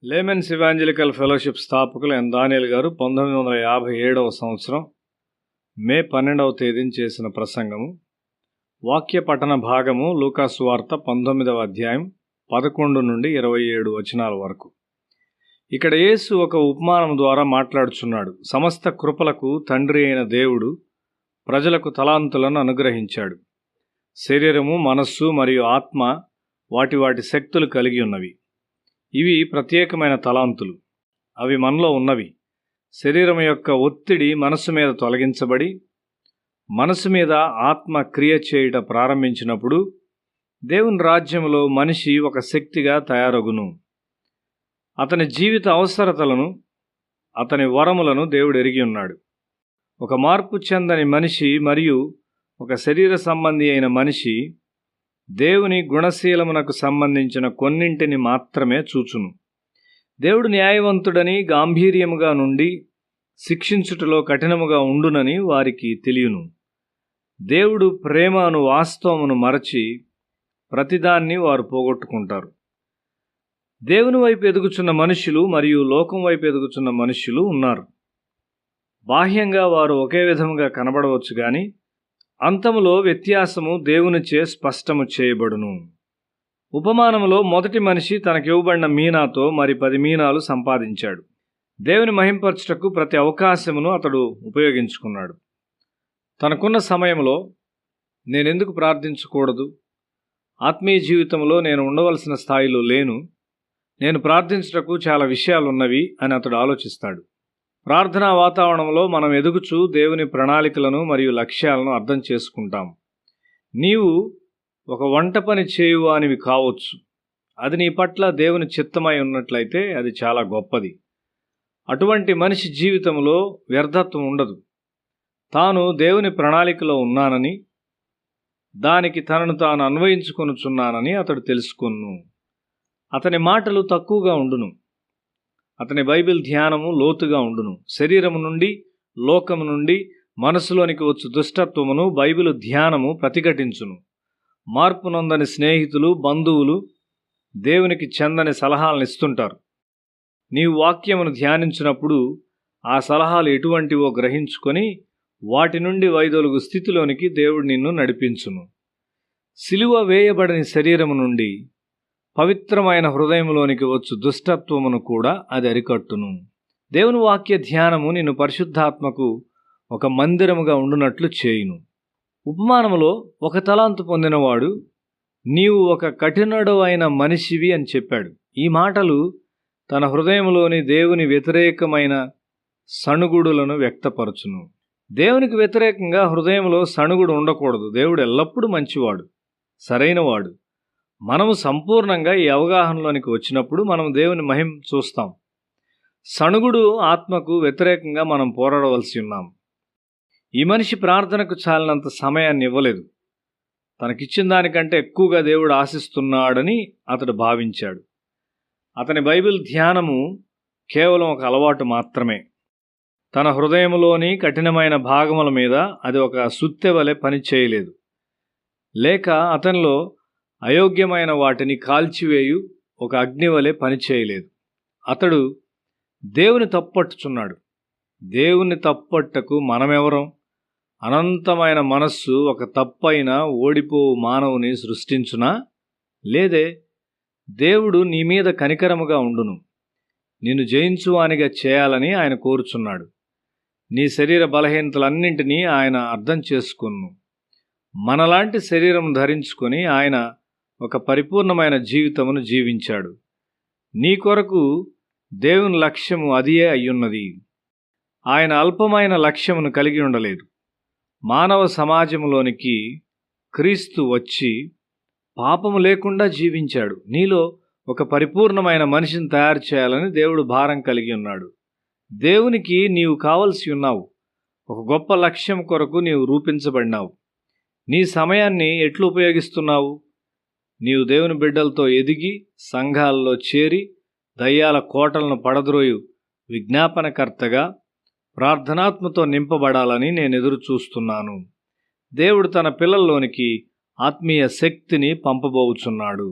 Laymen's evangelical fellowship స్థాపకులు ఎన్ దానియేల్ గారు 1957వ సంవత్సరం మే 12వ తేదీన చేసిన ప్రసంగము. వాక్య పఠన భాగము లూకా సువార్త 19వ అధ్యాయం 11 నుండి 27 వచనాల వరకు. ఇక్కడ యేసు ఒక ఉపమానం ద్వారా మాట్లాడుచున్నాడు. సమస్త కృపలకు తండ్రి అయిన దేవుడు ప్రజలకు తలాంతులను అనుగ్రహించాడు. శరీరము, మనస్సు మరియు ఆత్మ వాటి శక్తులు కలిగి ఉన్నవి. ఇవి ప్రత్యేకమైన తలాంతులు. అవి మనలో ఉన్నవి. శరీరం యొక్క ఒత్తిడి మనస్సు మీద తొలగించబడి మనస్సు మీద ఆత్మ క్రియ చేయుట ప్రారంభించినప్పుడు దేవుని రాజ్యంలో మనిషి ఒక శక్తిగా తయారగును. అతని జీవిత అవసరతలను, అతని వరములను దేవుడు ఎరిగి ఉన్నాడు. ఒక మార్పు చెందని మనిషి మరియు ఒక శరీర సంబంధి అయిన మనిషి దేవుని గుణశీలమునకు సంబంధించిన కొన్నింటిని మాత్రమే చూచును. దేవుడు న్యాయవంతుడని గాంభీర్యముగా నుండి శిక్షించుటలో కఠినముగా ఉండునని వారికి తెలియను. దేవుడు ప్రేమ అను వాస్తవమును మరచి ప్రతిదాన్ని వారు పోగొట్టుకుంటారు. దేవుని వైపు ఎదుగుచున్న మనుషులు మరియు లోకం వైపు ఎదుగుచున్న మనుషులు ఉన్నారు. బాహ్యంగా వారు ఒకే విధముగా కనబడవచ్చు గాని అంతములో వ్యత్యాసము దేవునిచే స్పష్టము చేయబడును. ఉపమానములో మొదటి మనిషి తనకివ్వబడిన మీనాతో మరి 10 మీనాలు సంపాదించాడు. దేవుని మహింపరచుటకు ప్రతి అవకాశమును అతడు ఉపయోగించుకున్నాడు. తనకున్న సమయంలో నేనెందుకు ప్రార్థించకూడదు? ఆత్మీయ జీవితంలో నేను ఉండవలసిన స్థాయిలో లేను. నేను ప్రార్థించుటకు చాలా విషయాలున్నవి అని అతడు ఆలోచిస్తాడు. ప్రార్థనా వాతావరణంలో మనం ఎదుగుచూ దేవుని ప్రణాళికలను మరియు లక్ష్యాలను అర్థం చేసుకుంటాం. నీవు ఒక వంట పని చేయువానివి కావచ్చు. అది నీ పట్ల దేవుని చిత్తమై ఉన్నట్లయితే అది చాలా గొప్పది. అటువంటి మనిషి జీవితంలో వ్యర్థత్వం ఉండదు. తాను దేవుని ప్రణాళికలో ఉన్నానని, దానికి తనను తాను అన్వయించుకొనుచున్నానని అతడు తెలుసుకొను. అతని మాటలు తక్కువగా ఉండును. అతని బైబిల్ ధ్యానము లోతుగా ఉండును. శరీరము నుండి, లోకము నుండి మనసులోనికి వచ్చు దుష్టత్వమును బైబిల్ ధ్యానము ప్రతిఘటించును. మార్పు నొందని స్నేహితులు, బంధువులు దేవునికి చెందని సలహాలను ఇస్తుంటారు. నీవు వాక్యమును ధ్యానించినప్పుడు ఆ సలహాలు ఎటువంటివో గ్రహించుకొని వాటి నుండి వైదొలుగు స్థితిలోనికి దేవుడు నిన్ను నడిపించును. సిలువ వేయబడని శరీరము నుండి పవిత్రమైన హృదయంలోనికి వచ్చు దుష్టత్వమును కూడా అది అరికట్టును. దేవుని వాక్య ధ్యానము నిన్ను పరిశుద్ధాత్మకు ఒక మందిరముగా ఉండునట్లు చేయును. ఉపమానములో ఒక తలాంతు పొందినవాడు నీవు ఒక కఠినుడు అయిన మనిషివి అని చెప్పాడు. ఈ మాటలు తన హృదయంలోని దేవుని వ్యతిరేకమైన సణుగుడులను వ్యక్తపరచును. దేవునికి వ్యతిరేకంగా హృదయంలో సణుగుడు ఉండకూడదు. దేవుడు ఎల్లప్పుడూ మంచివాడు, సరైనవాడు. మనము సంపూర్ణంగా ఈ అవగాహనలోనికి వచ్చినప్పుడు మనం దేవుని మహిమ చూస్తాం. సణుగుడు ఆత్మకు వ్యతిరేకంగా మనం పోరాడవలసి ఉన్నాం. ఈ మనిషి ప్రార్థనకు చాలినంత సమయాన్ని ఇవ్వలేదు. తనకిచ్చిన దానికంటే ఎక్కువగా దేవుడు ఆశిస్తున్నాడని అతడు భావించాడు. అతని బైబిల్ ధ్యానము కేవలం ఒక అలవాటు మాత్రమే. తన హృదయంలోని కఠినమైన భాగముల మీద అది ఒక సుత్తె వలె పని చేయలేదు. లేక అతనిలో అయోగ్యమైన వాటిని కాల్చివేయు ఒక అగ్ని వలె పనిచేయలేదు. అతడు దేవుని తప్పట్టుచున్నాడు. దేవుని తప్పట్టకు మనమెవరం? అనంతమైన మనస్సు ఒక తప్పైన ఓడిపోవు మానవుని సృష్టించునా? లేదే. దేవుడు నీ మీద కనికరముగా ఉండును. నిన్ను జయించువానిగా చేయాలని ఆయన కోరుచున్నాడు. నీ శరీర బలహీనతలన్నింటినీ ఆయన అర్థం చేసుకొను. మనలాంటి శరీరం ధరించుకొని ఆయన ఒక పరిపూర్ణమైన జీవితమును జీవించాడు. నీ కొరకు దేవుని లక్ష్యము అదియే అయ్యున్నది. ఆయన అల్పమైన లక్ష్యమును కలిగి ఉండలేదు. మానవ సమాజంలోనికి క్రీస్తు వచ్చి పాపము లేకుండా జీవించాడు. నీలో ఒక పరిపూర్ణమైన మనిషిని తయారు చేయాలని దేవుడు భారం కలిగి ఉన్నాడు. దేవునికి నీవు కావలసి ఉన్నావు. ఒక గొప్ప లక్ష్యం కొరకు నీవు రూపించబడినావు. నీ సమయాన్ని ఎట్లు ఉపయోగిస్తున్నావు? నీవు దేవుని బిడ్డలతో ఎదిగి సంఘాల్లో చేరి దయ్యాల కోటలను పడద్రోయు విజ్ఞాపనకర్తగా ప్రార్థనాత్మతో నింపబడాలని నేను ఎదురు చూస్తున్నాను. దేవుడు తన పిల్లల్లోనికి ఆత్మీయ శక్తిని పంపబోచున్నాడు.